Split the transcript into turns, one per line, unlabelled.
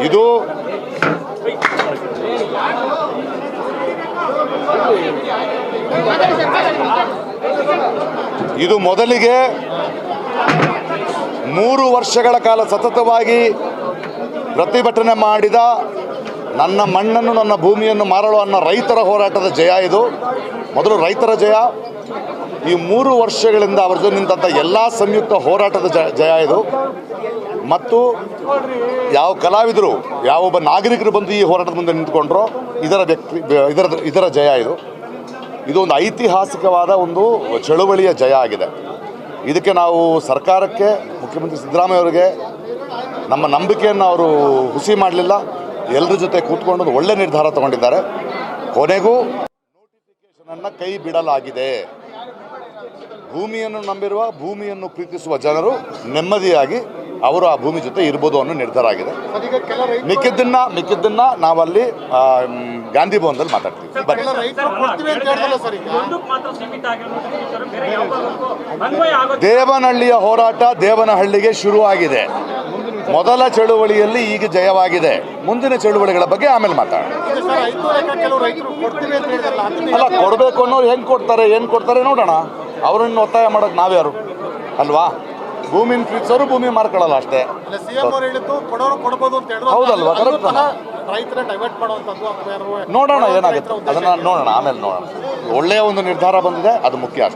ಇದು ಇದು ಮೊದಲಿಗೆ 3 ವರ್ಷಗಳ ಕಾಲ ಸತತವಾಗಿ ಪ್ರತಿಭಟನೆ ಮಾಡಿದ ನನ್ನ ಮಣ್ಣನ್ನು ನನ್ನ ಭೂಮಿಯನ್ನು ಮಾರಲು ಅನ್ನೋ ರೈತರ ಹೋರಾಟದ ಜಯ ಇದು. ಮೊದಲು ರೈತರ ಜಯ. ಈ 3 ವರ್ಷಗಳಿಂದ ಅವರ ಜೊತೆ ನಿಂತ ಎಲ್ಲ ಸಂಯುಕ್ತ ಹೋರಾಟದ ಜಯ ಇದು. ಮತ್ತು ಯಾವ ಕಲಾವಿದರು ಯಾವೊಬ್ಬ ನಾಗರಿಕರು ಬಂದು ಈ ಹೋರಾಟದ ಮುಂದೆ ನಿಂತ್ಕೊಂಡ್ರೋ ಇದರ ಜಯ ಇದು. ಇದು ಒಂದು ಐತಿಹಾಸಿಕವಾದ ಒಂದು ಚಳುವಳಿಯ ಜಯ ಆಗಿದೆ. ಇದಕ್ಕೆ ನಾವು ಸರ್ಕಾರಕ್ಕೆ, ಮುಖ್ಯಮಂತ್ರಿ ಸಿದ್ದರಾಮಯ್ಯ ಅವರಿಗೆ ನಮ್ಮ ನಂಬಿಕೆಯನ್ನು ಅವರು ಹುಸಿ ಮಾಡಲಿಲ್ಲ. ಎಲ್ಲರ ಜೊತೆ ಕೂತ್ಕೊಂಡು ಒಂದು ಒಳ್ಳೆ ನಿರ್ಧಾರ ತಗೊಂಡಿದ್ದಾರೆ. ಕೊನೆಗೂ ನೋಟಿಫಿಕೇಷನನ್ನು ಕೈ ಬಿಡಲಾಗಿದೆ. ಭೂಮಿಯನ್ನು ನಂಬಿರುವ, ಭೂಮಿಯನ್ನು ಪ್ರೀತಿಸುವ ಜನರು ನೆಮ್ಮದಿಯಾಗಿ ಅವರು ಆ ಭೂಮಿ ಜೊತೆ ಇರ್ಬೋದು ಅನ್ನೋ ನಿರ್ಧಾರ ಆಗಿದೆ. ಮಿಕ್ಕಿದ್ದನ್ನ ನಾವಲ್ಲಿ ಗಾಂಧಿ ಭವನದಲ್ಲಿ ಮಾತಾಡ್ತೀವಿ. ದೇವನಹಳ್ಳಿಯ ಹೋರಾಟ ದೇವನಹಳ್ಳಿಗೆ ಶುರುವಾಗಿದೆ. ಮೊದಲ ಚಳುವಳಿಯಲ್ಲಿ ಈಗ ಜಯವಾಗಿದೆ. ಮುಂದಿನ ಚಳುವಳಿಗಳ ಬಗ್ಗೆ ಆಮೇಲೆ ಮಾತಾಡೋಣ. ಅಲ್ಲ, ಕೊಡಬೇಕು ಅನ್ನೋರು ಹೆಂಗೆ ಕೊಡ್ತಾರೆ, ಏನು ಕೊಡ್ತಾರೆ ನೋಡೋಣ. ಅವರನ್ನು ಒತ್ತಾಯ ಮಾಡೋದು ನಾವ್ಯಾರು ಅಲ್ವಾ? ಭೂಮಿನ ಪ್ರೀತಿಸೋರು ಭೂಮಿ ಮಾರ್ಕೊಳ್ಳಲ್ಲ ಅಷ್ಟೇ. ಹೌದಲ್ವಾ? ನೋಡೋಣ ಏನಾಗುತ್ತೆ ಅದನ್ನು ನೋಡೋಣ, ಆಮೇಲೆ ನೋಡೋಣ. ಒಳ್ಳೆಯ ಒಂದು ನಿರ್ಧಾರ ಬಂದಿದೆ, ಅದು ಮುಖ್ಯ ಅಷ್ಟೇ.